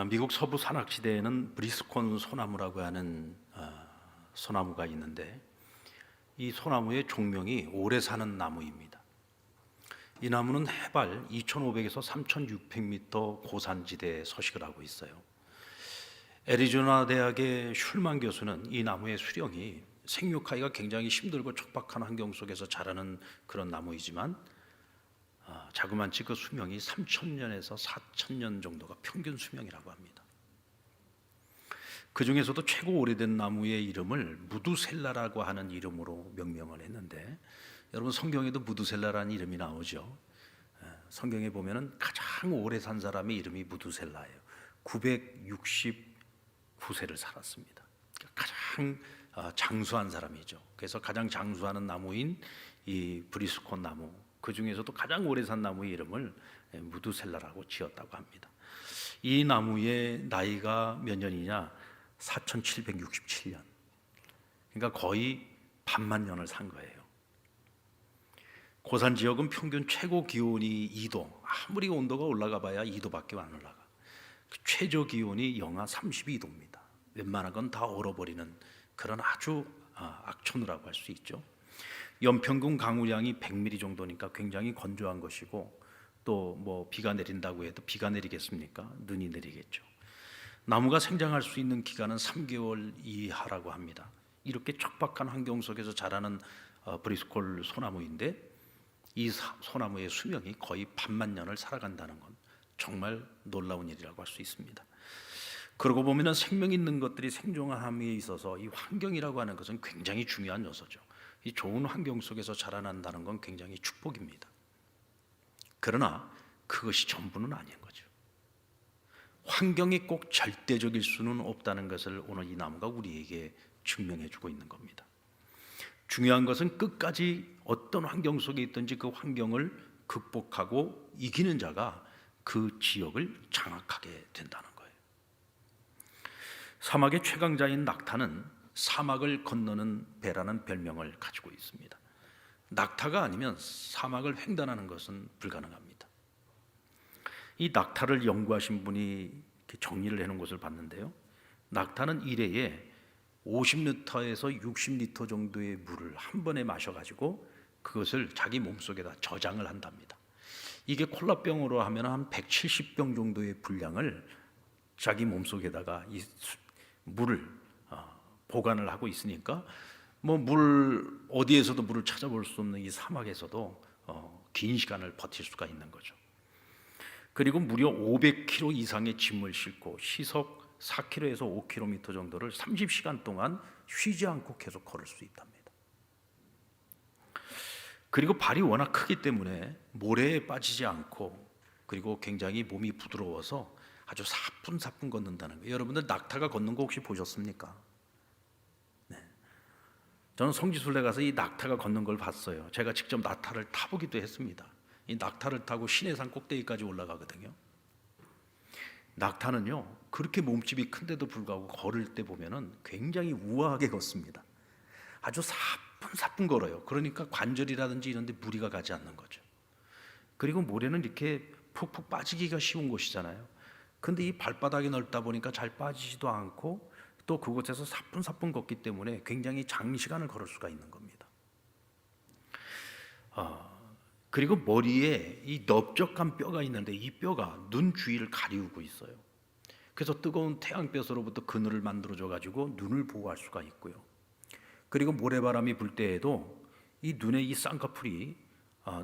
미국 서부 산악지대에는 브리스콘 소나무라고 하는 소나무가 있는데, 이 소나무의 종명이 오래 사는 나무입니다. 이 나무는 해발 2,500에서 3,600m 고산지대에 서식을 하고 있어요. 애리조나 대학의 슐만 교수는 이 나무의 수령이 생육하기가 굉장히 힘들고 척박한 환경 속에서 자라는 그런 나무이지만 자그만치 그 수명이 3,000년에서 4,000년 정도가 평균 수명이라고 합니다. 그 중에서도 최고 오래된 나무의 이름을 무두셀라라고 하는 이름으로 명명을 했는데, 여러분 성경에도 무두셀라라는 이름이 나오죠. 성경에 보면은 가장 오래 산 사람의 이름이 무두셀라예요. 969세를 살았습니다. 가장 장수한 사람이죠. 그래서 가장 장수하는 나무인 이 브리스콘 나무, 그 중에서도 가장 오래 산 나무의 이름을 무두셀라라고 지었다고 합니다. 이 나무의 나이가 몇 년이냐? 4,767년. 그러니까 거의 반만 년을 산 거예요. 고산 지역은 평균 최고 기온이 2도, 아무리 온도가 올라가 봐야 2도밖에 안 올라가. 최저 기온이 영하 32도입니다. 웬만한 건 다 얼어버리는 그런 아주 악천후라고 할 수 있죠. 연평균 강우량이 100mm 정도니까 굉장히 건조한 것이고, 또 뭐 비가 내린다고 해도 비가 내리겠습니까? 눈이 내리겠죠. 나무가 생장할 수 있는 기간은 3개월 이하라고 합니다. 이렇게 척박한 환경 속에서 자라는 브리스콜 소나무인데, 이 소나무의 수명이 거의 반만 년을 살아간다는 건 정말 놀라운 일이라고 할 수 있습니다. 그러고 보면 생명 있는 것들이 생존함에 있어서 이 환경이라고 하는 것은 굉장히 중요한 요소죠. 이 좋은 환경 속에서 자라난다는 건 굉장히 축복입니다. 그러나 그것이 전부는 아닌 거죠. 환경이 꼭 절대적일 수는 없다는 것을 오늘 이 나무가 우리에게 증명해 주고 있는 겁니다. 중요한 것은 끝까지 어떤 환경 속에 있든지 그 환경을 극복하고 이기는 자가 그 지역을 장악하게 된다는 거예요. 사막의 최강자인 낙타는 사막을 건너는 배라는 별명을 가지고 있습니다. 낙타가 아니면 사막을 횡단하는 것은 불가능합니다. 이 낙타를 연구하신 분이 이렇게 정리를 해놓은 것을 봤는데요, 낙타는 1회에 50리터에서 60리터 정도의 물을 한 번에 마셔가지고 그것을 자기 몸속에다 저장을 한답니다. 이게 콜라병으로 하면 한 170병 정도의 분량을 자기 몸속에다가 이 물을 보관을 하고 있으니까, 뭐 물 어디에서도 물을 찾아볼 수 없는 이 사막에서도 긴 시간을 버틸 수가 있는 거죠. 그리고 무려 500kg 이상의 짐을 싣고 시속 4km에서 5km 정도를 30시간 동안 쉬지 않고 계속 걸을 수 있답니다. 그리고 발이 워낙 크기 때문에 모래에 빠지지 않고, 그리고 굉장히 몸이 부드러워서 아주 사뿐사뿐 걷는다는 거예요. 여러분들 낙타가 걷는 거 혹시 보셨습니까? 네. 저는 성지순례 가서 이 낙타가 걷는 걸 봤어요. 제가 직접 낙타를 타보기도 했습니다. 이 낙타를 타고 시내산 꼭대기까지 올라가거든요. 낙타는요, 그렇게 몸집이 큰데도 불구하고 걸을 때 보면은 굉장히 우아하게 걷습니다. 아주 사뿐사뿐 걸어요. 그러니까 관절이라든지 이런 데 무리가 가지 않는 거죠. 그리고 모래는 이렇게 푹푹 빠지기가 쉬운 곳이잖아요. 근데 이 발바닥이 넓다 보니까 잘 빠지지도 않고, 또 그곳에서 사뿐사뿐 걷기 때문에 굉장히 장시간을 걸을 수가 있는 겁니다. 그리고 머리에 이 넓적한 뼈가 있는데, 이 뼈가 눈 주위를 가리우고 있어요. 그래서 뜨거운 태양볕으로부터 그늘을 만들어줘 가지고 눈을 보호할 수가 있고요. 그리고 모래바람이 불 때에도 이 눈에 이 쌍꺼풀이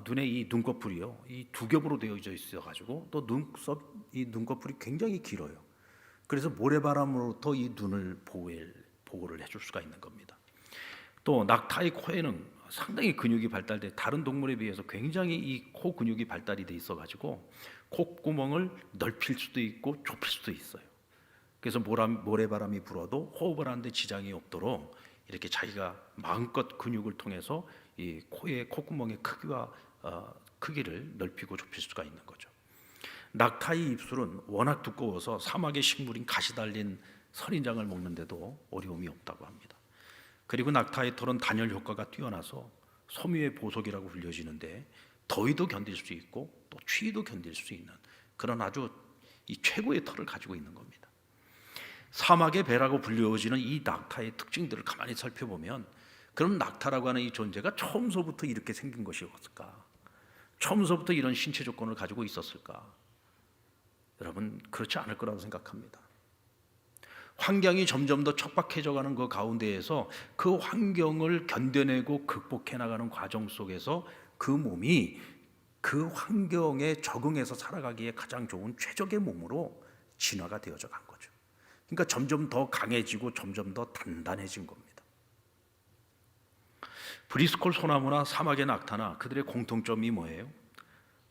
눈에 이 눈꺼풀이요, 이 두 겹으로 되어져 있어 가지고 또 이 눈꺼풀이 굉장히 길어요. 그래서 모래바람으로부터 이 눈을 보호를 해줄 수가 있는 겁니다. 또 낙타의 코에는 상당히 근육이 발달돼, 다른 동물에 비해서 굉장히 이 코 근육이 발달이 돼 있어 가지고 콧구멍을 넓힐 수도 있고 좁힐 수도 있어요. 그래서 모래바람이 불어도 호흡을 하는데 지장이 없도록 이렇게 자기가 마음껏 근육을 통해서 이 코의 콧구멍의 크기를 넓히고 좁힐 수가 있는 거죠. 낙타의 입술은 워낙 두꺼워서 사막의 식물인 가시 달린 선인장을 먹는데도 어려움이 없다고 합니다. 그리고 낙타의 털은 단열 효과가 뛰어나서 소미의 보석이라고 불려지는데, 더위도 견딜 수 있고 또 추위도 견딜 수 있는 그런 아주 이 최고의 털을 가지고 있는 겁니다. 사막의 배라고 불려지는 이 낙타의 특징들을 가만히 살펴보면, 그럼 낙타라고 하는 이 존재가 처음서부터 이렇게 생긴 것이었을까? 처음서부터 이런 신체 조건을 가지고 있었을까? 여러분, 그렇지 않을 거라고 생각합니다. 환경이 점점 더 척박해져가는 그 가운데에서 그 환경을 견뎌내고 극복해 나가는 과정 속에서 그 몸이 그 환경에 적응해서 살아가기에 가장 좋은 최적의 몸으로 진화가 되어져 간 거죠. 그러니까 점점 더 강해지고 점점 더 단단해진 겁니다. 브리스콜 소나무나 사막의 낙타나 그들의 공통점이 뭐예요?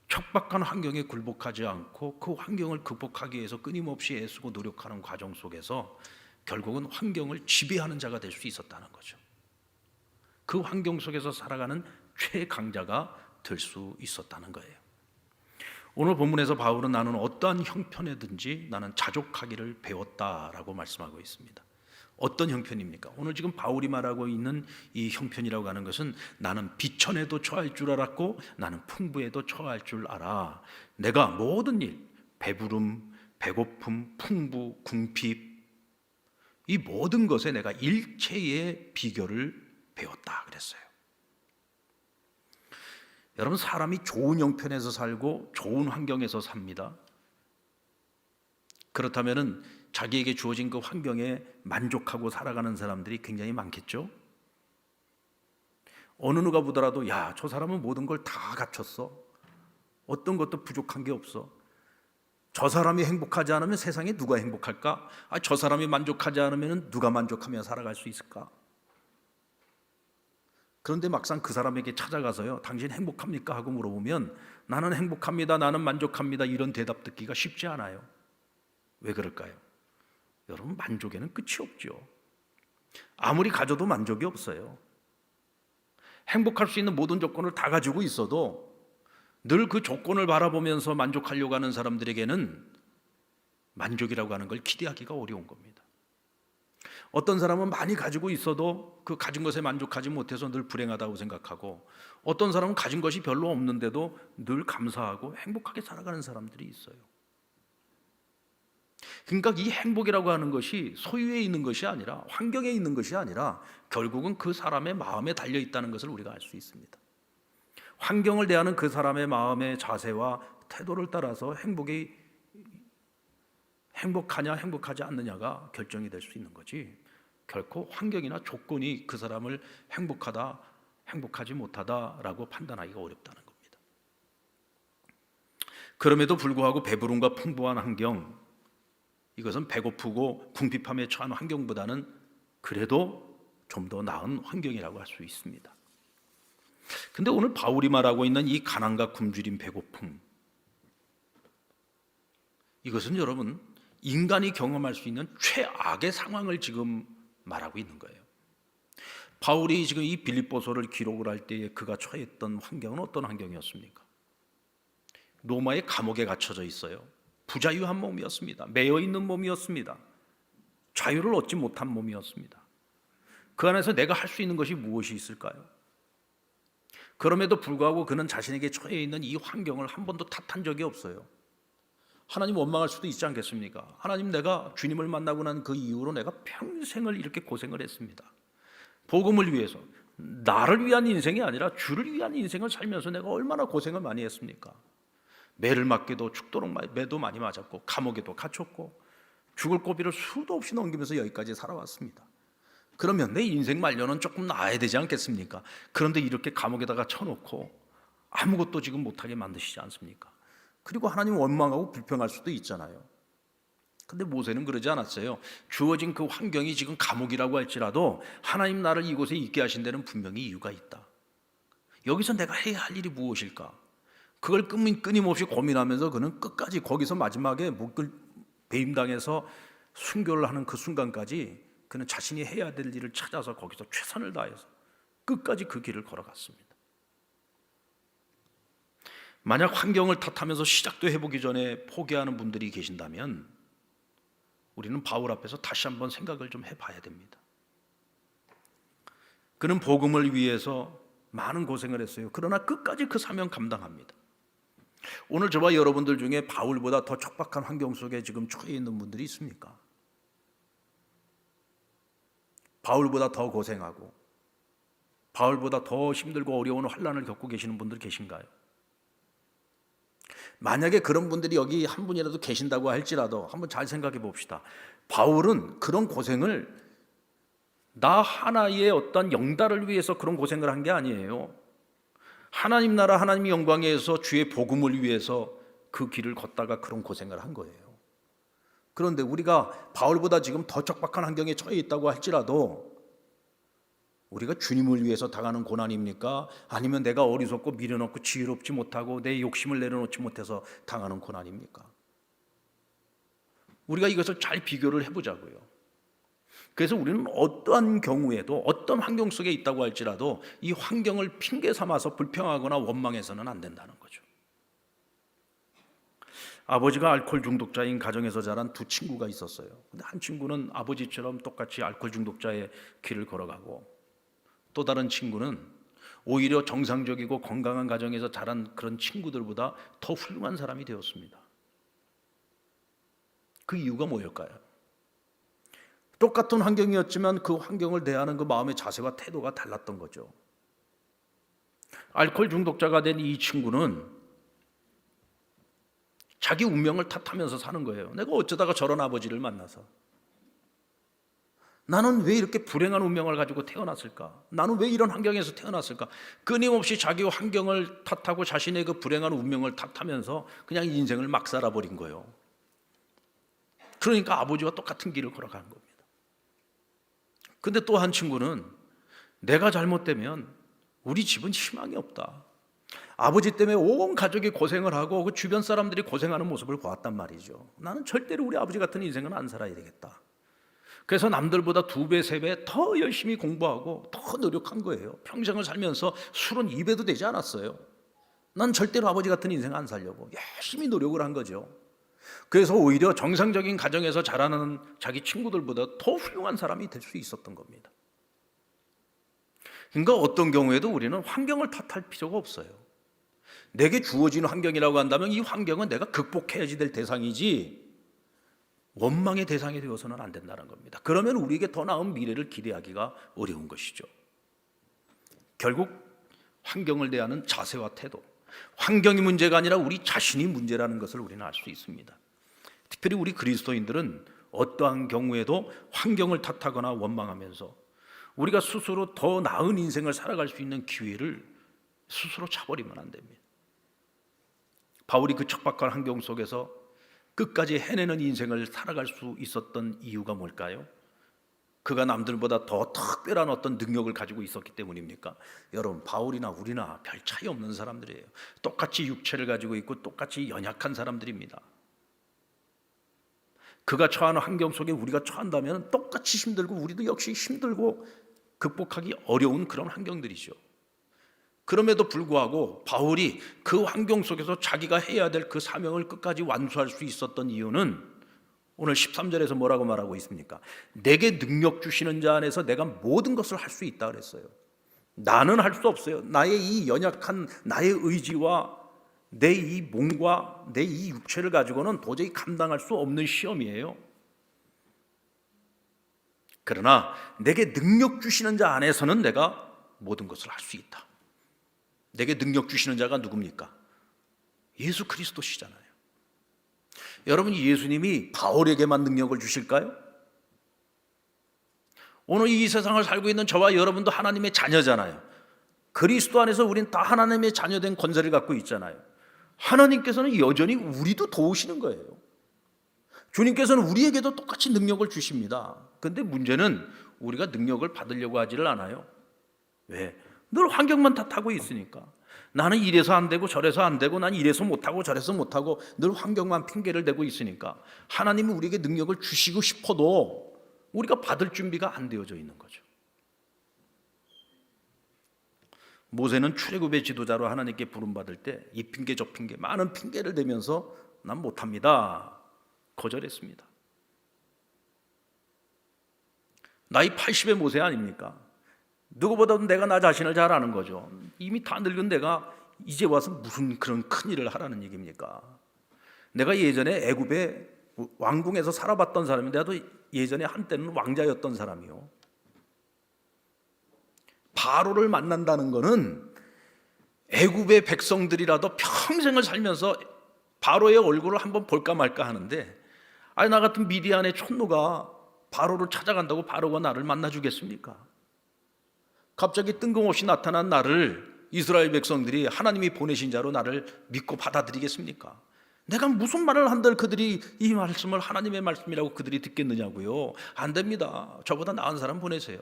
척박한 환경에 굴복하지 않고 그 환경을 극복하기 위해서 끊임없이 애쓰고 노력하는 과정 속에서 결국은 환경을 지배하는 자가 될 수 있었다는 거죠. 그 환경 속에서 살아가는 최강자가 될 수 있었다는 거예요. 오늘 본문에서 바울은 나는 어떠한 형편에든지 나는 자족하기를 배웠다라고 말씀하고 있습니다. 어떤 형편입니까? 오늘 지금 바울이 말하고 있는 이 형편이라고 하는 것은 나는 비천에도 처할 줄 알았고 나는 풍부에도 처할 줄 알아. 내가 모든 일, 배부름, 배고픔, 풍부, 궁핍, 이 모든 것에 내가 일체의 비결을 배웠다 그랬어요. 여러분, 사람이 좋은 형편에서 살고 좋은 환경에서 삽니다. 그렇다면은 자기에게 주어진 그 환경에 만족하고 살아가는 사람들이 굉장히 많겠죠. 어느 누가 보더라도 야, 저 사람은 모든 걸 다 갖췄어. 어떤 것도 부족한 게 없어. 저 사람이 행복하지 않으면 세상에 누가 행복할까? 저 사람이 만족하지 않으면 누가 만족하며 살아갈 수 있을까? 그런데 막상 그 사람에게 찾아가서요, 당신 행복합니까? 하고 물어보면 나는 행복합니다, 나는 만족합니다, 이런 대답 듣기가 쉽지 않아요. 왜 그럴까요? 여러분, 만족에는 끝이 없죠. 아무리 가져도 만족이 없어요. 행복할 수 있는 모든 조건을 다 가지고 있어도 늘 그 조건을 바라보면서 만족하려고 하는 사람들에게는 만족이라고 하는 걸 기대하기가 어려운 겁니다. 어떤 사람은 많이 가지고 있어도 그 가진 것에 만족하지 못해서 늘 불행하다고 생각하고, 어떤 사람은 가진 것이 별로 없는데도 늘 감사하고 행복하게 살아가는 사람들이 있어요. 그러니까 이 행복이라고 하는 것이 소유에 있는 것이 아니라, 환경에 있는 것이 아니라 결국은 그 사람의 마음에 달려 있다는 것을 우리가 알 수 있습니다. 환경을 대하는 그 사람의 마음의 자세와 태도를 따라서 행복하냐 행복하지 않느냐가 결정이 될 수 있는 거지, 결코 환경이나 조건이 그 사람을 행복하다 행복하지 못하다라고 판단하기가 어렵다는 겁니다. 그럼에도 불구하고 배부름과 풍부한 환경, 이것은 배고프고 궁핍함에 처한 환경보다는 그래도 좀 더 나은 환경이라고 할 수 있습니다. 근데 오늘 바울이 말하고 있는 이 가난과 굶주림, 배고픔, 이것은 여러분 인간이 경험할 수 있는 최악의 상황을 지금 말하고 있는 거예요. 바울이 지금 이 빌립보서를 기록을 할 때에 그가 처했던 환경은 어떤 환경이었습니까? 로마의 감옥에 갇혀져 있어요. 부자유한 몸이었습니다. 매여 있는 몸이었습니다. 자유를 얻지 못한 몸이었습니다. 그 안에서 내가 할 수 있는 것이 무엇이 있을까요? 그럼에도 불구하고 그는 자신에게 처해 있는 이 환경을 한 번도 탓한 적이 없어요. 하나님 원망할 수도 있지 않겠습니까? 하나님, 내가 주님을 만나고 난 그 이후로 내가 평생을 이렇게 고생을 했습니다. 복음을 위해서, 나를 위한 인생이 아니라 주를 위한 인생을 살면서 내가 얼마나 고생을 많이 했습니까? 매를 맞게도 죽도록 매도 많이 맞았고, 감옥에도 갇혔고, 죽을 고비를 수도 없이 넘기면서 여기까지 살아왔습니다. 그러면 내 인생 말년은 조금 나아야 되지 않겠습니까? 그런데 이렇게 감옥에다가 쳐놓고 아무것도 지금 못하게 만드시지 않습니까? 그리고 하나님 원망하고 불평할 수도 있잖아요. 근데 모세는 그러지 않았어요. 주어진 그 환경이 지금 감옥이라고 할지라도 하나님 나를 이곳에 있게 하신 데는 분명히 이유가 있다. 여기서 내가 해야 할 일이 무엇일까? 그걸 끊임없이 고민하면서 그는 끝까지 거기서 마지막에 목을 배임당해서 순교를 하는 그 순간까지 그는 자신이 해야 될 일을 찾아서 거기서 최선을 다해서 끝까지 그 길을 걸어갔습니다. 만약 환경을 탓하면서 시작도 해보기 전에 포기하는 분들이 계신다면 우리는 바울 앞에서 다시 한번 생각을 좀 해봐야 됩니다. 그는 복음을 위해서 많은 고생을 했어요. 그러나 끝까지 그 사명 감당합니다. 오늘 저와 여러분들 중에 바울보다 더 척박한 환경 속에 지금 처해 있는 분들이 있습니까? 바울보다 더 고생하고 바울보다 더 힘들고 어려운 환난을 겪고 계시는 분들 계신가요? 만약에 그런 분들이 여기 한 분이라도 계신다고 할지라도 한번 잘 생각해 봅시다. 바울은 그런 고생을 나 하나의 어떤 영달을 위해서 그런 고생을 한 게 아니에요. 하나님 나라 하나님의 영광에 의해서 주의 복음을 위해서 그 길을 걷다가 그런 고생을 한 거예요. 그런데 우리가 바울보다 지금 더 척박한 환경에 처해 있다고 할지라도 우리가 주님을 위해서 당하는 고난입니까? 아니면 내가 어리석고 미련없고 지혜롭지 못하고 내 욕심을 내려놓지 못해서 당하는 고난입니까? 우리가 이것을 잘 비교를 해보자고요. 그래서 우리는 어떠한 경우에도 어떤 환경 속에 있다고 할지라도 이 환경을 핑계 삼아서 불평하거나 원망해서는 안 된다는 거죠. 아버지가 알코올 중독자인 가정에서 자란 두 친구가 있었어요. 근데 한 친구는 아버지처럼 똑같이 알코올 중독자의 길을 걸어가고 또 다른 친구는 오히려 정상적이고 건강한 가정에서 자란 그런 친구들보다 더 훌륭한 사람이 되었습니다. 그 이유가 뭐일까요? 똑같은 환경이었지만 그 환경을 대하는 그 마음의 자세와 태도가 달랐던 거죠. 알코올 중독자가 된 이 친구는 자기 운명을 탓하면서 사는 거예요. 내가 어쩌다가 저런 아버지를 만나서, 나는 왜 이렇게 불행한 운명을 가지고 태어났을까? 나는 왜 이런 환경에서 태어났을까? 끊임없이 자기 환경을 탓하고 자신의 그 불행한 운명을 탓하면서 그냥 인생을 막 살아버린 거예요. 그러니까 아버지와 똑같은 길을 걸어간 겁니다. 근데 또 한 친구는 내가 잘못되면 우리 집은 희망이 없다. 아버지 때문에 온 가족이 고생을 하고 그 주변 사람들이 고생하는 모습을 보았단 말이죠. 나는 절대로 우리 아버지 같은 인생은 안 살아야 되겠다. 그래서 남들보다 2배, 3배 더 열심히 공부하고 더 노력한 거예요. 평생을 살면서 술은 입에도 되지 않았어요. 난 절대로 아버지 같은 인생 안 살려고 열심히 노력을 한 거죠. 그래서 오히려 정상적인 가정에서 자라는 자기 친구들보다 더 훌륭한 사람이 될 수 있었던 겁니다. 그러니까 어떤 경우에도 우리는 환경을 탓할 필요가 없어요. 내게 주어진 환경이라고 한다면 이 환경은 내가 극복해야지 될 대상이지 원망의 대상이 되어서는 안 된다는 겁니다. 그러면 우리에게 더 나은 미래를 기대하기가 어려운 것이죠. 결국 환경을 대하는 자세와 태도, 환경이 문제가 아니라 우리 자신이 문제라는 것을 우리는 알 수 있습니다. 특별히 우리 그리스도인들은 어떠한 경우에도 환경을 탓하거나 원망하면서 우리가 스스로 더 나은 인생을 살아갈 수 있는 기회를 스스로 차버리면 안 됩니다. 바울이 그 척박한 환경 속에서 끝까지 해내는 인생을 살아갈 수 있었던 이유가 뭘까요? 그가 남들보다 더 특별한 어떤 능력을 가지고 있었기 때문입니까? 여러분, 바울이나 우리나 별 차이 없는 사람들이에요. 똑같이 육체를 가지고 있고 똑같이 연약한 사람들입니다. 그가 처한 환경 속에 우리가 처한다면 똑같이 힘들고 우리도 역시 힘들고 극복하기 어려운 그런 환경들이죠. 그럼에도 불구하고 바울이 그 환경 속에서 자기가 해야 될 그 사명을 끝까지 완수할 수 있었던 이유는 오늘 13절에서 뭐라고 말하고 있습니까? 내게 능력 주시는 자 안에서 내가 모든 것을 할 수 있다 그랬어요. 나는 할 수 없어요. 나의 이 연약한 나의 의지와 내 이 몸과 내 이 육체를 가지고는 도저히 감당할 수 없는 시험이에요. 그러나 내게 능력 주시는 자 안에서는 내가 모든 것을 할 수 있다. 내게 능력 주시는 자가 누굽니까? 예수 그리스도시잖아요. 여러분, 예수님이 바울에게만 능력을 주실까요? 오늘 이 세상을 살고 있는 저와 여러분도 하나님의 자녀잖아요. 그리스도 안에서 우린 다 하나님의 자녀된 권세를 갖고 있잖아요. 하나님께서는 여전히 우리도 도우시는 거예요. 주님께서는 우리에게도 똑같이 능력을 주십니다. 그런데 문제는 우리가 능력을 받으려고 하지를 않아요. 왜? 늘 환경만 탓하고 있으니까. 나는 이래서 안 되고 저래서 안 되고 난 이래서 못하고 저래서 못하고 늘 환경만 핑계를 대고 있으니까 하나님은 우리에게 능력을 주시고 싶어도 우리가 받을 준비가 안 되어져 있는 거죠. 모세는 출애굽의 지도자로 하나님께 부름받을 때 이 핑계 저 핑계 많은 핑계를 대면서 난 못합니다 거절했습니다. 나이 80의 모세 아닙니까? 누구보다도 내가 나 자신을 잘 아는 거죠. 이미 다 늙은 내가 이제 와서 무슨 그런 큰일을 하라는 얘기입니까? 내가 예전에 애굽의 왕궁에서 살아봤던 사람인데, 나도 예전에 한때는 왕자였던 사람이요. 바로를 만난다는 거는 애굽의 백성들이라도 평생을 살면서 바로의 얼굴을 한번 볼까 말까 하는데, 아니 나 같은 미디안의 촌노가 바로를 찾아간다고 바로가 나를 만나주겠습니까? 갑자기 뜬금없이 나타난 나를 이스라엘 백성들이 하나님이 보내신 자로 나를 믿고 받아들이겠습니까? 내가 무슨 말을 한들 그들이 이 말씀을 하나님의 말씀이라고 그들이 듣겠느냐고요. 안 됩니다. 저보다 나은 사람 보내세요.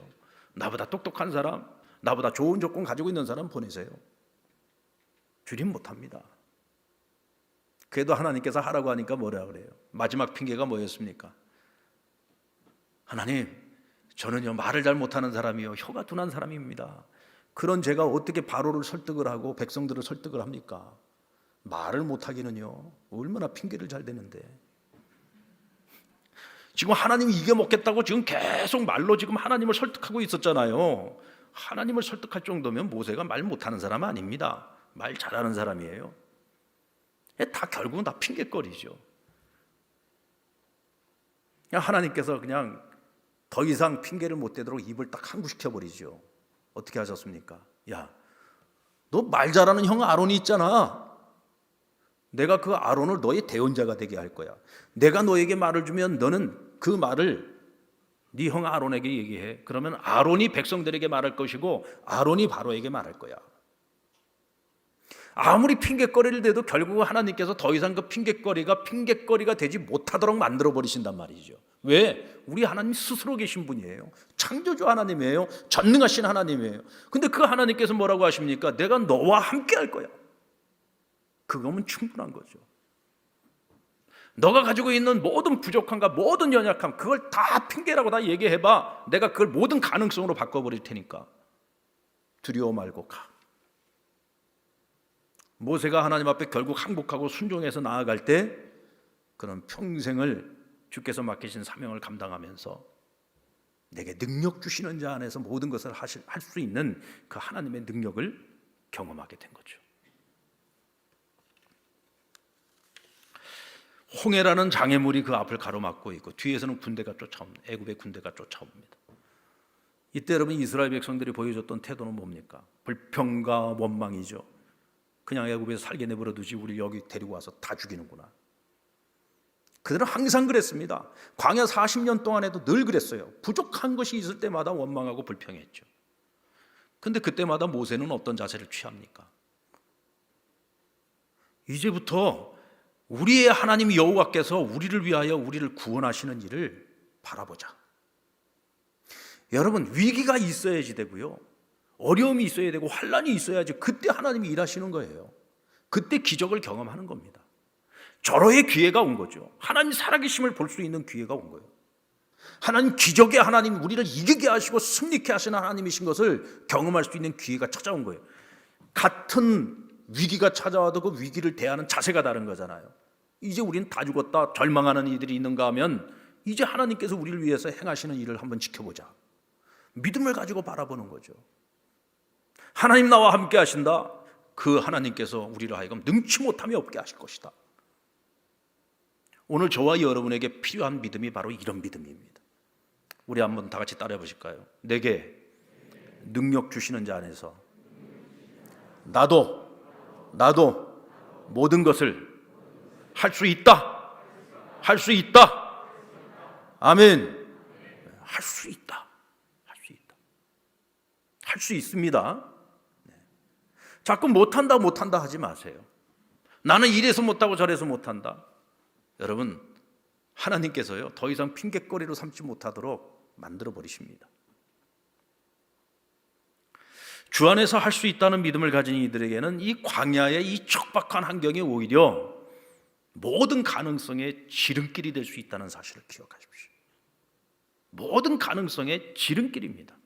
나보다 똑똑한 사람, 나보다 좋은 조건 가지고 있는 사람 보내세요. 주님 못합니다. 그래도 하나님께서 하라고 하니까 뭐라 그래요? 마지막 핑계가 뭐였습니까? 하나님, 저는요 말을 잘 못하는 사람이요 혀가 둔한 사람입니다. 그런 제가 어떻게 바로를 설득을 하고 백성들을 설득을 합니까? 말을 못하기는요 얼마나 핑계를 잘 대는데. 지금 하나님이 이겨먹겠다고 지금 계속 말로 지금 하나님을 설득하고 있었잖아요. 하나님을 설득할 정도면 모세가 말 못하는 사람 아닙니다. 말 잘하는 사람이에요. 다 결국은 다 핑계거리죠. 하나님께서 그냥 더 이상 핑계를 못 대도록 입을 딱 항구시켜버리죠. 어떻게 하셨습니까? 야, 너 말 잘하는 형 아론이 있잖아. 내가 그 아론을 너의 대언자가 되게 할 거야. 내가 너에게 말을 주면 너는 그 말을 네 형 아론에게 얘기해. 그러면 아론이 백성들에게 말할 것이고 아론이 바로에게 말할 거야. 아무리 핑계거리를 대도 결국 하나님께서 더 이상 그 핑계거리가 되지 못하도록 만들어 버리신단 말이죠. 왜? 우리 하나님 스스로 계신 분이에요. 창조주 하나님이에요. 전능하신 하나님이에요. 근데 그 하나님께서 뭐라고 하십니까? 내가 너와 함께 할 거야. 그거면 충분한 거죠. 너가 가지고 있는 모든 부족함과 모든 연약함, 그걸 다 핑계라고 다 얘기해봐. 내가 그걸 모든 가능성으로 바꿔버릴 테니까 두려워 말고 가. 모세가 하나님 앞에 결국 항복하고 순종해서 나아갈 때 그런 평생을 주께서 맡기신 사명을 감당하면서 내게 능력 주시는 자 안에서 모든 것을 할 수 있는 그 하나님의 능력을 경험하게 된 거죠. 홍해라는 장애물이 그 앞을 가로막고 있고 뒤에서는 군대가 쫓아옵니다. 애굽의 군대가 쫓아옵니다. 이때 여러분 이스라엘 백성들이 보여줬던 태도는 뭡니까? 불평과 원망이죠. 그냥 애굽에서 살게 내버려 두지 우리 여기 데리고 와서 다 죽이는구나. 그들은 항상 그랬습니다. 광야 40년 동안에도 늘 그랬어요. 부족한 것이 있을 때마다 원망하고 불평했죠. 근데 그때마다 모세는 어떤 자세를 취합니까? 이제부터 우리의 하나님 여호와께서 우리를 위하여 우리를 구원하시는 일을 바라보자. 여러분, 위기가 있어야지 되고요, 어려움이 있어야 되고 환난이 있어야지 그때 하나님이 일하시는 거예요. 그때 기적을 경험하는 겁니다. 절호의 기회가 온 거죠. 하나님 살아계심을 볼 수 있는 기회가 온 거예요. 하나님 기적의 하나님, 우리를 이기게 하시고 승리케 하시는 하나님이신 것을 경험할 수 있는 기회가 찾아온 거예요. 같은 위기가 찾아와도 그 위기를 대하는 자세가 다른 거잖아요. 이제 우리는 다 죽었다, 절망하는 이들이 있는가 하면 이제 하나님께서 우리를 위해서 행하시는 일을 한번 지켜보자. 믿음을 가지고 바라보는 거죠. 하나님 나와 함께 하신다. 그 하나님께서 우리를 하여금 능치 못함이 없게 하실 것이다. 오늘 저와 여러분에게 필요한 믿음이 바로 이런 믿음입니다. 우리 한번 다 같이 따라해 보실까요? 내게 능력 주시는 자 안에서 나도 모든 것을 할 수 있다. 할 수 있다. 아멘. 할 수 있다. 할 수 있다. 할 수 있습니다. 자꾸 못한다 하지 마세요. 나는 이래서 못하고 저래서 못한다. 여러분, 하나님께서요 더 이상 핑계거리로 삼지 못하도록 만들어 버리십니다. 주 안에서 할 수 있다는 믿음을 가진 이들에게는 이 광야의 이 척박한 환경이 오히려 모든 가능성의 지름길이 될 수 있다는 사실을 기억하십시오. 모든 가능성의 지름길입니다.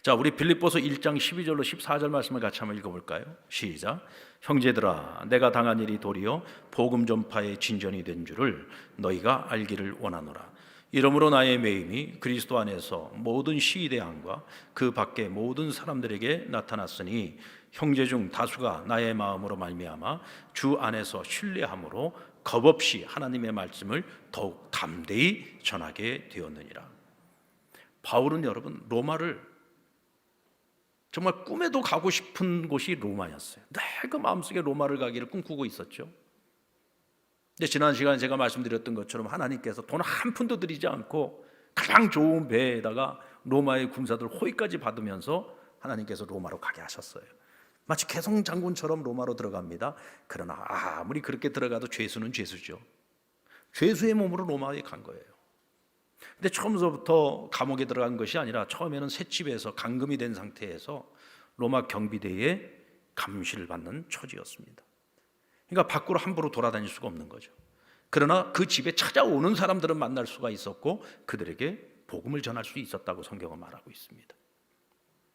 자, 우리 빌립보서 1장 12절로 14절 말씀을 같이 한번 읽어볼까요? 시작. 형제들아, 내가 당한 일이 도리어 복음 전파의 진전이 된 줄을 너희가 알기를 원하노라. 이러므로 나의 매임이 그리스도 안에서 모든 시대함과 그 밖에 모든 사람들에게 나타났으니 형제 중 다수가 나의 마음으로 말미암아 주 안에서 신뢰함으로 겁없이 하나님의 말씀을 더욱 담대히 전하게 되었느니라. 바울은 여러분 로마를 정말 꿈에도 가고 싶은 곳이 로마였어요. 늘 그 마음속에 로마를 가기를 꿈꾸고 있었죠. 근데 지난 시간에 제가 말씀드렸던 것처럼 하나님께서 돈 한 푼도 들이지 않고 가장 좋은 배에다가 로마의 군사들 호위까지 받으면서 하나님께서 로마로 가게 하셨어요. 마치 개성 장군처럼 로마로 들어갑니다. 그러나 아무리 그렇게 들어가도 죄수는 죄수죠. 죄수의 몸으로 로마에 간 거예요. 근데 처음부터 감옥에 들어간 것이 아니라 처음에는 셋집에서 감금이 된 상태에서 로마 경비대에 감시를 받는 처지였습니다. 그러니까 밖으로 함부로 돌아다닐 수가 없는 거죠. 그러나 그 집에 찾아오는 사람들은 만날 수가 있었고 그들에게 복음을 전할 수 있었다고 성경은 말하고 있습니다.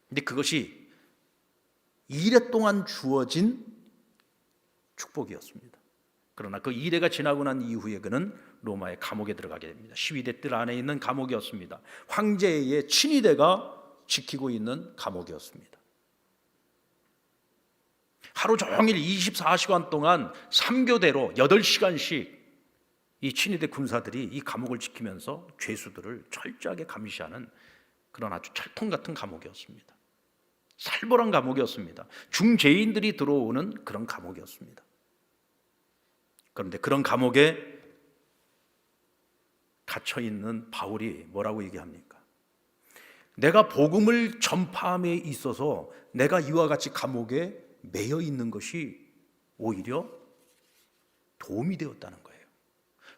근데 그것이 이래 동안 주어진 축복이었습니다. 그러나 그 이래가 지나고 난 이후에 그는 로마의 감옥에 들어가게 됩니다. 시위대 뜰 안에 있는 감옥이었습니다. 황제의 친위대가 지키고 있는 감옥이었습니다. 하루 종일 24시간 동안 3교대로 8시간씩 이 친위대 군사들이 이 감옥을 지키면서 죄수들을 철저하게 감시하는 그런 아주 철통 같은 감옥이었습니다. 살벌한 감옥이었습니다. 중죄인들이 들어오는 그런 감옥이었습니다. 그런데 그런 감옥에 갇혀있는 바울이 뭐라고 얘기합니까? 내가 복음을 전파함에 있어서 내가 이와 같이 감옥에 매여 있는 것이 오히려 도움이 되었다는 거예요.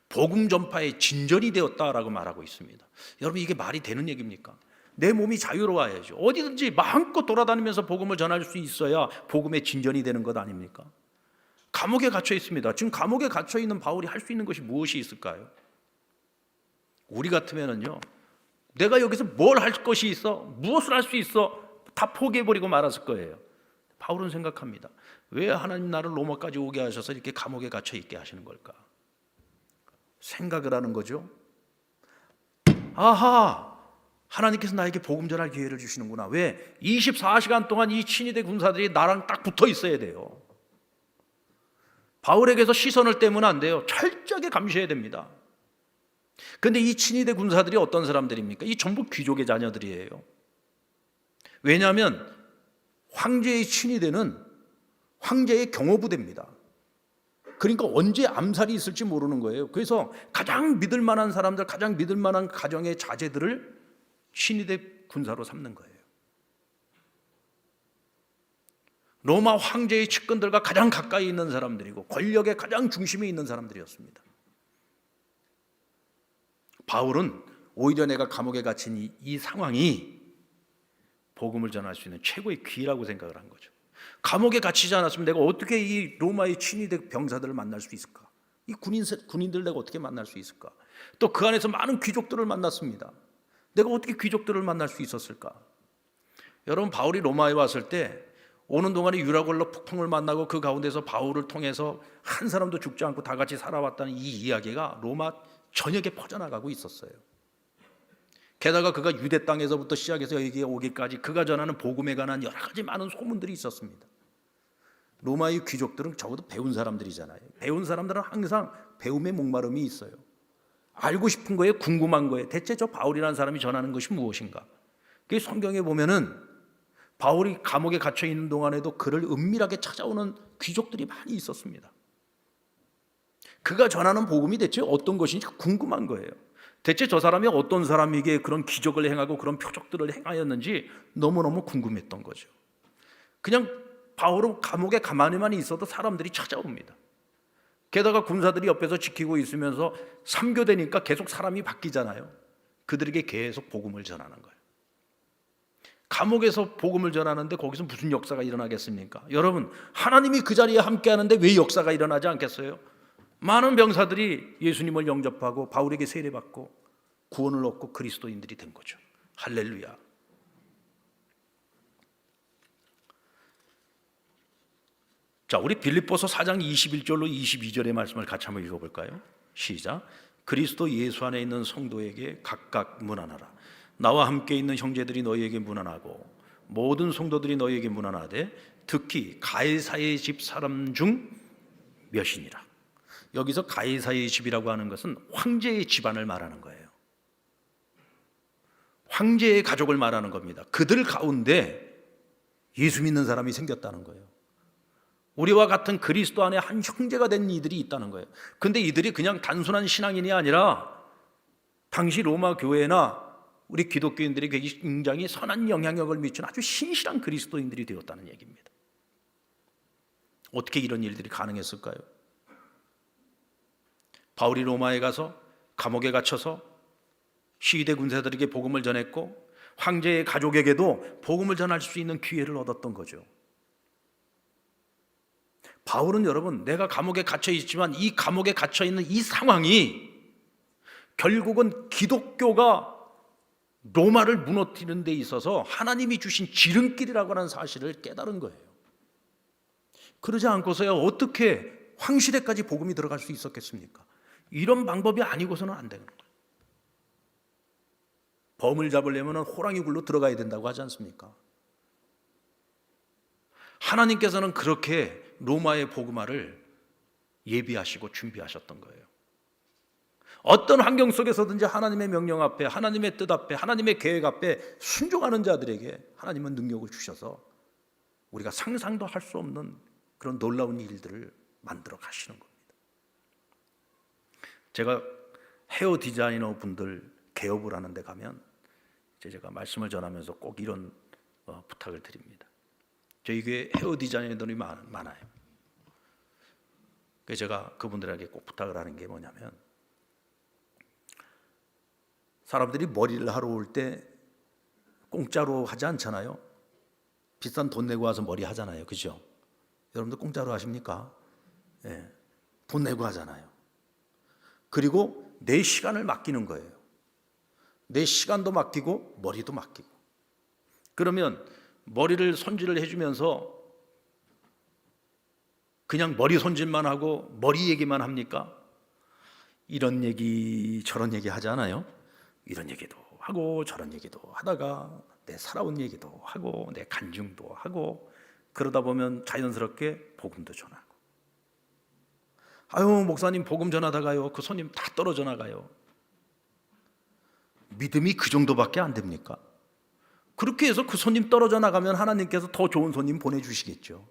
복음 전파의 진전이 되었다라고 말하고 있습니다. 여러분 이게 말이 되는 얘기입니까? 내 몸이 자유로워야죠. 어디든지 마음껏 돌아다니면서 복음을 전할 수 있어야 복음의 진전이 되는 것 아닙니까? 감옥에 갇혀 있습니다. 지금 감옥에 갇혀 있는 바울이 할 수 있는 것이 무엇이 있을까요? 우리 같으면은요, 내가 여기서 뭘 할 것이 있어? 무엇을 할 수 있어? 다 포기해버리고 말았을 거예요. 바울은 생각합니다. 왜 하나님 나를 로마까지 오게 하셔서 이렇게 감옥에 갇혀 있게 하시는 걸까? 생각을 하는 거죠. 아하! 하나님께서 나에게 복음 전할 기회를 주시는구나. 왜? 24시간 동안 이 친위대 군사들이 나랑 딱 붙어 있어야 돼요. 바울에게서 시선을 떼면 안 돼요. 철저하게 감시해야 됩니다. 그런데 이 친위대 군사들이 어떤 사람들입니까? 이 전부 귀족의 자녀들이에요. 왜냐하면 황제의 친위대는 황제의 경호부대입니다. 그러니까 언제 암살이 있을지 모르는 거예요. 그래서 가장 믿을 만한 사람들, 가장 믿을 만한 가정의 자제들을 친위대 군사로 삼는 거예요. 로마 황제의 측근들과 가장 가까이 있는 사람들이고 권력의 가장 중심에 있는 사람들이었습니다. 바울은 오히려 내가 감옥에 갇힌 이 상황이 복음을 전할 수 있는 최고의 기회라고 생각을 한 거죠. 감옥에 갇히지 않았으면 내가 어떻게 이 로마의 친위대 병사들을 만날 수 있을까? 이 군인들 내가 어떻게 만날 수 있을까? 또 그 안에서 많은 귀족들을 만났습니다. 내가 어떻게 귀족들을 만날 수 있었을까? 여러분 바울이 로마에 왔을 때 오는 동안에 유라굴로 폭풍을 만나고 그 가운데서 바울을 통해서 한 사람도 죽지 않고 다 같이 살아왔다는 이 이야기가 로마 전역에 퍼져나가고 있었어요. 게다가 그가 유대 땅에서부터 시작해서 여기에 오기까지 그가 전하는 복음에 관한 여러 가지 많은 소문들이 있었습니다. 로마의 귀족들은 적어도 배운 사람들이잖아요. 배운 사람들은 항상 배움의 목마름이 있어요. 알고 싶은 거에 궁금한 거에 대체 저 바울이라는 사람이 전하는 것이 무엇인가? 그 성경에 보면은 바울이 감옥에 갇혀 있는 동안에도 그를 은밀하게 찾아오는 귀족들이 많이 있었습니다. 그가 전하는 복음이 대체 어떤 것인지 궁금한 거예요. 대체 저 사람이 어떤 사람에게 그런 기적을 행하고 그런 표적들을 행하였는지 너무너무 궁금했던 거죠. 그냥 바울은 감옥에 가만히만 있어도 사람들이 찾아옵니다. 게다가 군사들이 옆에서 지키고 있으면서 3교대니까 계속 사람이 바뀌잖아요. 그들에게 계속 복음을 전하는 거예요. 감옥에서 복음을 전하는데 거기서 무슨 역사가 일어나겠습니까? 여러분 하나님이 그 자리에 함께 하는데 왜 역사가 일어나지 않겠어요? 많은 병사들이 예수님을 영접하고 바울에게 세례받고 구원을 얻고 그리스도인들이 된 거죠. 할렐루야. 자, 우리 빌립보서 4장 21절로 22절의 말씀을 같이 한번 읽어볼까요? 시작. 그리스도 예수 안에 있는 성도에게 각각 문안하라. 나와 함께 있는 형제들이 너희에게 문안하고 모든 성도들이 너희에게 문안하되 특히 가이사의 집 사람 중 몇이니라. 여기서 가이사의 집이라고 하는 것은 황제의 집안을 말하는 거예요. 황제의 가족을 말하는 겁니다. 그들 가운데 예수 믿는 사람이 생겼다는 거예요. 우리와 같은 그리스도 안에 한 형제가 된 이들이 있다는 거예요. 근데 이들이 그냥 단순한 신앙인이 아니라 당시 로마 교회나 우리 기독교인들이 굉장히 선한 영향력을 미치는 아주 신실한 그리스도인들이 되었다는 얘기입니다. 어떻게 이런 일들이 가능했을까요? 바울이 로마에 가서 감옥에 갇혀서 시위대 군사들에게 복음을 전했고 황제의 가족에게도 복음을 전할 수 있는 기회를 얻었던 거죠. 바울은 여러분, 내가 감옥에 갇혀 있지만 이 감옥에 갇혀 있는 이 상황이 결국은 기독교가 로마를 무너뜨리는 데 있어서 하나님이 주신 지름길이라고 하는 사실을 깨달은 거예요. 그러지 않고서야 어떻게 황시대까지 복음이 들어갈 수 있었겠습니까? 이런 방법이 아니고서는 안 되는 거예요. 범을 잡으려면 호랑이 굴로 들어가야 된다고 하지 않습니까? 하나님께서는 그렇게 로마의 복음화를 예비하시고 준비하셨던 거예요. 어떤 환경 속에서든지 하나님의 명령 앞에, 하나님의 뜻 앞에, 하나님의 계획 앞에 순종하는 자들에게 하나님은 능력을 주셔서 우리가 상상도 할 수 없는 그런 놀라운 일들을 만들어 가시는 겁니다. 제가 헤어 디자이너 분들 개업을 하는 데 가면 제가 말씀을 전하면서 꼭 이런 부탁을 드립니다. 저희 교회 헤어 디자이너들이 많아요. 그래서 제가 그분들에게 꼭 부탁을 하는 게 뭐냐면, 사람들이 머리를 하러 올 때 공짜로 하지 않잖아요. 비싼 돈 내고 와서 머리 하잖아요. 그죠? 여러분들 공짜로 하십니까? 예, 돈 내고 하잖아요. 그리고 내 시간을 맡기는 거예요. 내 시간도 맡기고 머리도 맡기고. 그러면 머리를 손질을 해주면서 그냥 머리 손질만 하고 머리 얘기만 합니까? 이런 얘기 저런 얘기 하잖아요. 이런 얘기도 하고 저런 얘기도 하다가 내 살아온 얘기도 하고 내 간증도 하고, 그러다 보면 자연스럽게 복음도 전하고. 아유, 목사님 복음 전하다가요 그 손님 다 떨어져 나가요. 믿음이 그 정도밖에 안 됩니까? 그렇게 해서 그 손님 떨어져 나가면 하나님께서 더 좋은 손님 보내주시겠죠.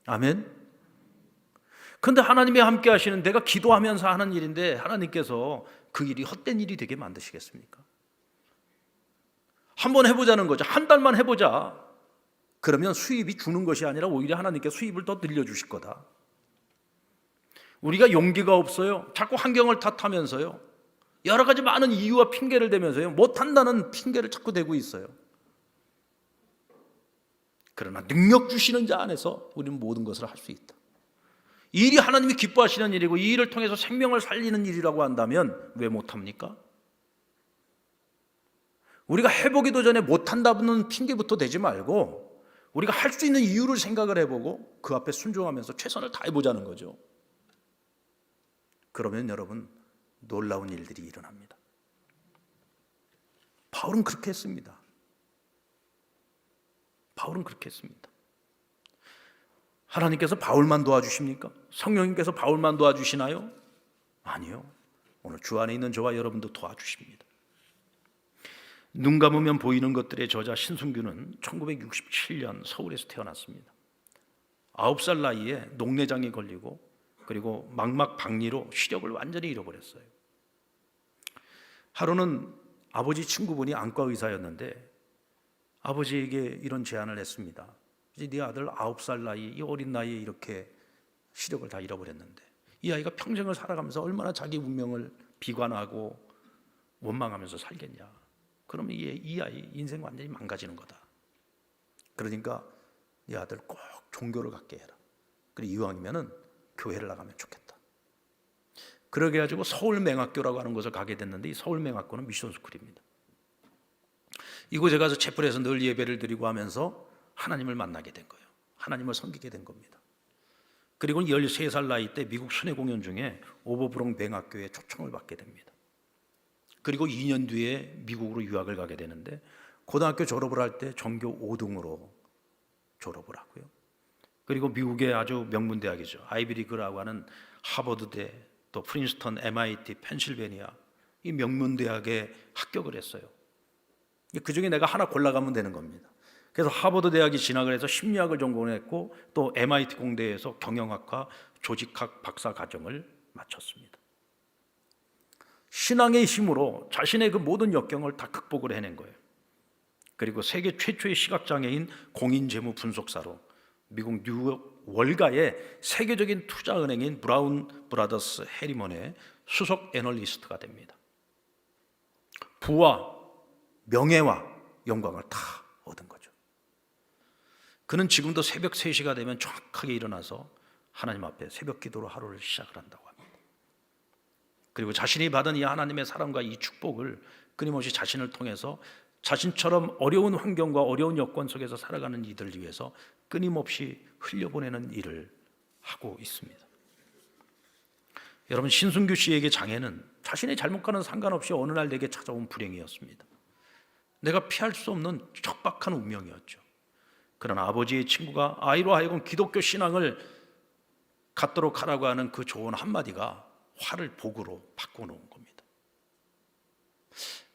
아멘. 그런데 하나님이 함께 하시는, 내가 기도하면서 하는 일인데 하나님께서 그 일이 헛된 일이 되게 만드시겠습니까? 한번 해보자는 거죠. 한 달만 해보자. 그러면 수입이 주는 것이 아니라 오히려 하나님께 수입을 더 늘려주실 거다. 우리가 용기가 없어요. 자꾸 환경을 탓하면서요, 여러 가지 많은 이유와 핑계를 대면서요, 못한다는 핑계를 자꾸 대고 있어요. 그러나 능력 주시는 자 안에서 우리는 모든 것을 할 수 있다. 이 일이 하나님이 기뻐하시는 일이고 이 일을 통해서 생명을 살리는 일이라고 한다면 왜 못합니까? 우리가 해보기도 전에 못한다는 핑계부터 대지 말고 우리가 할 수 있는 이유를 생각을 해보고 그 앞에 순종하면서 최선을 다해보자는 거죠. 그러면 여러분, 놀라운 일들이 일어납니다. 바울은 그렇게 했습니다. 바울은 그렇게 했습니다. 하나님께서 바울만 도와주십니까? 성령님께서 바울만 도와주시나요? 아니요. 오늘 주 안에 있는 저와 여러분도 도와주십니다. 눈 감으면 보이는 것들의 저자 신승규는 1967년 서울에서 태어났습니다. 9살 나이에 녹내장에 걸리고 그리고 망막박리로 시력을 완전히 잃어버렸어요. 하루는 아버지 친구분이 안과 의사였는데 아버지에게 이런 제안을 했습니다. 이제 네 아들 9살 나이, 이 어린 나이에 이렇게 시력을 다 잃어버렸는데 이 아이가 평생을 살아가면서 얼마나 자기 운명을 비관하고 원망하면서 살겠냐. 그러면 이 아이 인생 완전히 망가지는 거다. 그러니까 네 아들 꼭 종교를 갖게 해라. 그리고 이왕이면은 교회를 나가면 좋겠다. 그러게 가지고 서울맹학교라고 하는 곳을 가게 됐는데 이 서울맹학교는 미션스쿨입니다. 이곳에 가서 채플에서 늘 예배를 드리고 하면서 하나님을 만나게 된 거예요. 하나님을 섬기게 된 겁니다. 그리고 13살 나이 때 미국 순회 공연 중에 오버브롱 맹학교에 초청을 받게 됩니다. 그리고 2년 뒤에 미국으로 유학을 가게 되는데 고등학교 졸업을 할 때 전교 5등으로 졸업을 하고요. 그리고 미국의 아주 명문대학이죠. 아이비리그라고 하는 하버드대, 또 프린스턴, MIT, 펜실베니아 이 명문대학에 합격을 했어요. 그 중에 내가 하나 골라가면 되는 겁니다. 그래서 하버드 대학에 진학을 해서 심리학을 전공했고 또 MIT 공대에서 경영학과 조직학 박사 과정을 마쳤습니다. 신앙의 힘으로 자신의 그 모든 역경을 다 극복을 해낸 거예요. 그리고 세계 최초의 시각장애인 공인재무 분석사로 미국 뉴욕 월가의 세계적인 투자은행인 브라운 브라더스 해리먼의 수석 애널리스트가 됩니다. 부와 명예와 영광을 다 얻은 거죠. 그는 지금도 새벽 3시가 되면 정확하게 일어나서 하나님 앞에 새벽 기도로 하루를 시작을 한다고 합니다. 그리고 자신이 받은 이 하나님의 사랑과 이 축복을 끊임없이 자신을 통해서 자신처럼 어려운 환경과 어려운 여건 속에서 살아가는 이들을 위해서 끊임없이 흘려보내는 일을 하고 있습니다. 여러분, 신순규 씨에게 장애는 자신의 잘못과는 상관없이 어느 날 내게 찾아온 불행이었습니다. 내가 피할 수 없는 척박한 운명이었죠. 그러나 아버지의 친구가 아이로 하여금 기독교 신앙을 갖도록 하라고 하는 그 조언 한마디가 화를 복으로 바꿔놓은 겁니다.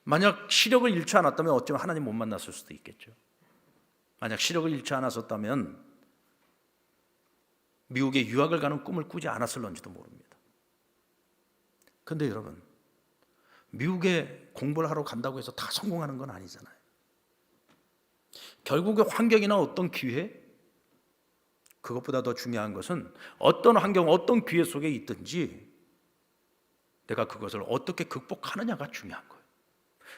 만약 시력을 잃지 않았다면 어쩌면 하나님 못 만났을 수도 있겠죠. 만약 시력을 잃지 않았었다면 미국에 유학을 가는 꿈을 꾸지 않았을런지도 모릅니다. 그런데 여러분, 미국에 공부를 하러 간다고 해서 다 성공하는 건 아니잖아요. 결국에 환경이나 어떤 기회, 그것보다 더 중요한 것은 어떤 환경, 어떤 기회 속에 있든지 내가 그것을 어떻게 극복하느냐가 중요한 거예요.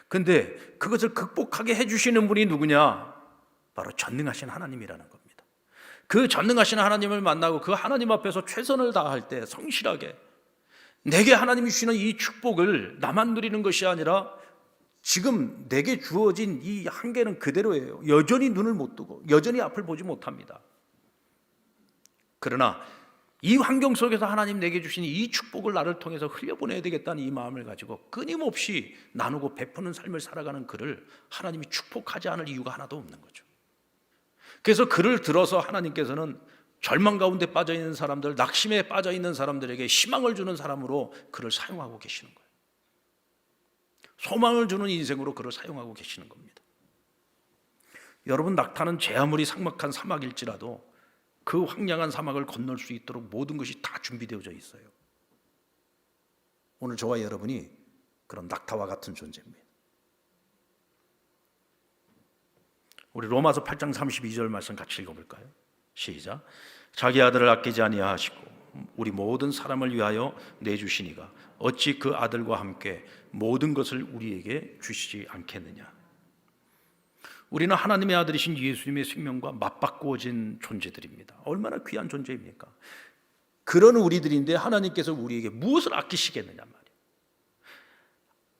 근데 그것을 극복하게 해주시는 분이 누구냐? 바로 전능하신 하나님이라는 겁니다. 그 전능하신 하나님을 만나고 그 하나님 앞에서 최선을 다할 때 성실하게 내게 하나님이 주시는 이 축복을 나만 누리는 것이 아니라 지금 내게 주어진 이 한계는 그대로예요. 여전히 눈을 못 뜨고 여전히 앞을 보지 못합니다. 그러나 이 환경 속에서 하나님 내게 주신 이 축복을 나를 통해서 흘려보내야 되겠다는 이 마음을 가지고 끊임없이 나누고 베푸는 삶을 살아가는 그를 하나님이 축복하지 않을 이유가 하나도 없는 거죠. 그래서 그를 들어서 하나님께서는 절망 가운데 빠져있는 사람들, 낙심에 빠져있는 사람들에게 희망을 주는 사람으로 그를 사용하고 계시는 거예요. 소망을 주는 인생으로 그를 사용하고 계시는 겁니다. 여러분, 낙타는 제 아무리 삭막한 사막일지라도 그 황량한 사막을 건널 수 있도록 모든 것이 다 준비되어져 있어요. 오늘 저와 여러분이 그런 낙타와 같은 존재입니다. 우리 로마서 8장 32절 말씀 같이 읽어볼까요? 시작. 자기 아들을 아끼지 아니하시고 우리 모든 사람을 위하여 내주시니가 어찌 그 아들과 함께 모든 것을 우리에게 주시지 않겠느냐. 우리는 하나님의 아들이신 예수님의 생명과 맞바꾸어진 존재들입니다. 얼마나 귀한 존재입니까? 그런 우리들인데 하나님께서 우리에게 무엇을 아끼시겠느냐 말이에요.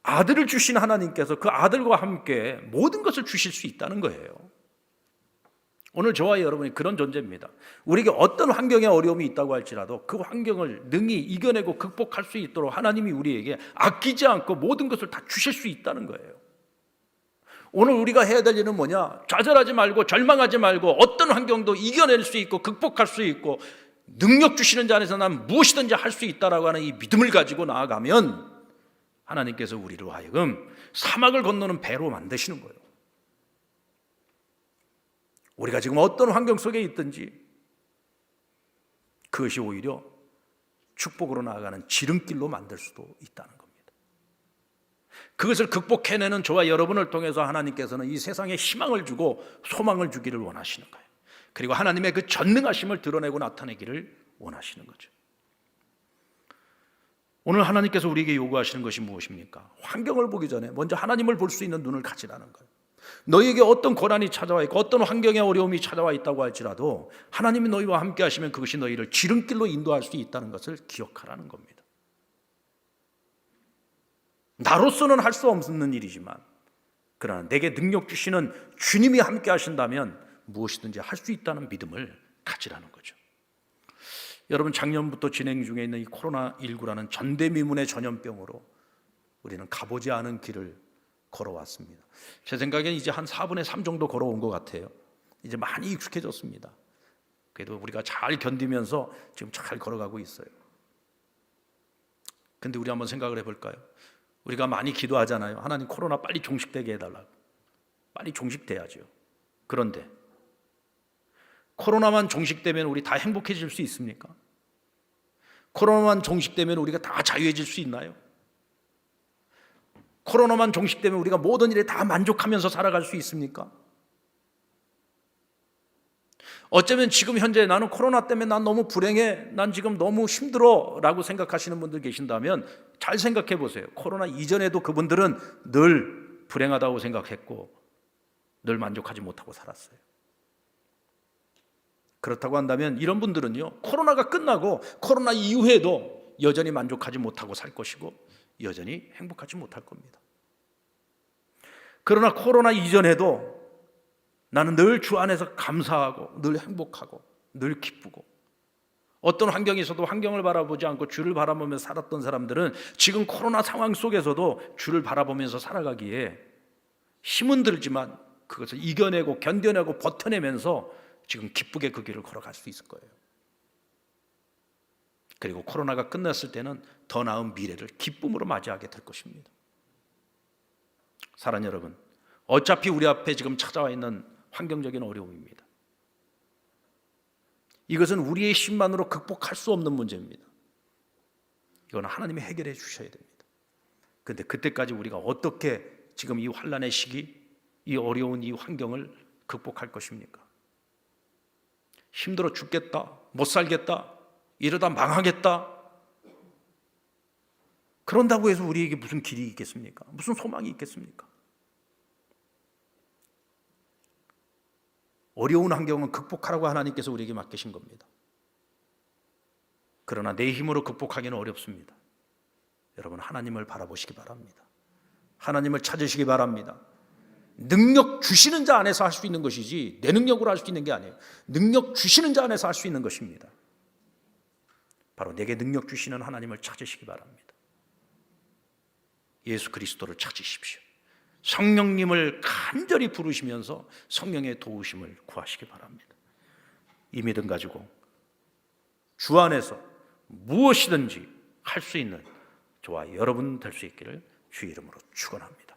아들을 주신 하나님께서 그 아들과 함께 모든 것을 주실 수 있다는 거예요. 오늘 저와 여러분이 그런 존재입니다. 우리에게 어떤 환경에 어려움이 있다고 할지라도 그 환경을 능히 이겨내고 극복할 수 있도록 하나님이 우리에게 아끼지 않고 모든 것을 다 주실 수 있다는 거예요. 오늘 우리가 해야 될 일은 뭐냐? 좌절하지 말고 절망하지 말고 어떤 환경도 이겨낼 수 있고 극복할 수 있고 능력 주시는 자 안에서 난 무엇이든지 할 수 있다라고 하는 이 믿음을 가지고 나아가면 하나님께서 우리로 하여금 사막을 건너는 배로 만드시는 거예요. 우리가 지금 어떤 환경 속에 있든지 그것이 오히려 축복으로 나아가는 지름길로 만들 수도 있다는 겁니다. 그것을 극복해내는 저와 여러분을 통해서 하나님께서는 이 세상에 희망을 주고 소망을 주기를 원하시는 거예요. 그리고 하나님의 그 전능하심을 드러내고 나타내기를 원하시는 거죠. 오늘 하나님께서 우리에게 요구하시는 것이 무엇입니까? 환경을 보기 전에 먼저 하나님을 볼 수 있는 눈을 가지라는 거예요. 너희에게 어떤 고난이 찾아와 있고 어떤 환경의 어려움이 찾아와 있다고 할지라도 하나님이 너희와 함께 하시면 그것이 너희를 지름길로 인도할 수 있다는 것을 기억하라는 겁니다. 나로서는 할 수 없는 일이지만 그러나 내게 능력 주시는 주님이 함께 하신다면 무엇이든지 할 수 있다는 믿음을 가지라는 거죠. 여러분, 작년부터 진행 중에 있는 이 코로나19라는 전대미문의 전염병으로 우리는 가보지 않은 길을 걸어왔습니다. 제 생각엔 이제 한 4분의 3 정도 걸어온 것 같아요. 이제 많이 익숙해졌습니다. 그래도 우리가 잘 견디면서 지금 잘 걸어가고 있어요. 근데 우리 한번 생각을 해볼까요? 우리가 많이 기도하잖아요. 하나님, 코로나 빨리 종식되게 해달라고. 빨리 종식돼야죠. 그런데 코로나만 종식되면 우리 다 행복해질 수 있습니까? 코로나만 종식되면 우리가 다 자유해질 수 있나요? 코로나만 종식되면 우리가 모든 일에 다 만족하면서 살아갈 수 있습니까? 어쩌면 지금 현재 나는 코로나 때문에 난 너무 불행해, 난 지금 너무 힘들어 라고 생각하시는 분들 계신다면 잘 생각해 보세요. 코로나 이전에도 그분들은 늘 불행하다고 생각했고 늘 만족하지 못하고 살았어요. 그렇다고 한다면 이런 분들은요, 코로나가 끝나고 코로나 이후에도 여전히 만족하지 못하고 살 것이고 여전히 행복하지 못할 겁니다. 그러나 코로나 이전에도 나는 늘 주 안에서 감사하고 늘 행복하고 늘 기쁘고, 어떤 환경에서도 환경을 바라보지 않고 주를 바라보며 살았던 사람들은 지금 코로나 상황 속에서도 주를 바라보면서 살아가기에 힘은 들지만 그것을 이겨내고 견뎌내고 버텨내면서 지금 기쁘게 그 길을 걸어갈 수 있을 거예요. 그리고 코로나가 끝났을 때는 더 나은 미래를 기쁨으로 맞이하게 될 것입니다. 사랑하는 여러분, 어차피 우리 앞에 지금 찾아와 있는 환경적인 어려움입니다. 이것은 우리의 힘만으로 극복할 수 없는 문제입니다. 이건 하나님이 해결해 주셔야 됩니다. 그런데 그때까지 우리가 어떻게 지금 이 환난의 시기, 이 어려운 이 환경을 극복할 것입니까? 힘들어 죽겠다, 못 살겠다, 이러다 망하겠다, 그런다고 해서 우리에게 무슨 길이 있겠습니까? 무슨 소망이 있겠습니까? 어려운 환경은 극복하라고 하나님께서 우리에게 맡기신 겁니다. 그러나 내 힘으로 극복하기는 어렵습니다. 여러분, 하나님을 바라보시기 바랍니다. 하나님을 찾으시기 바랍니다. 능력 주시는 자 안에서 할 수 있는 것이지 내 능력으로 할 수 있는 게 아니에요. 능력 주시는 자 안에서 할 수 있는 것입니다. 바로 내게 능력 주시는 하나님을 찾으시기 바랍니다. 예수 그리스도를 찾으십시오. 성령님을 간절히 부르시면서 성령의 도우심을 구하시기 바랍니다. 이 믿음 가지고 주 안에서 무엇이든지 할 수 있는 저와 여러분 될 수 있기를 주의 이름으로 축원합니다.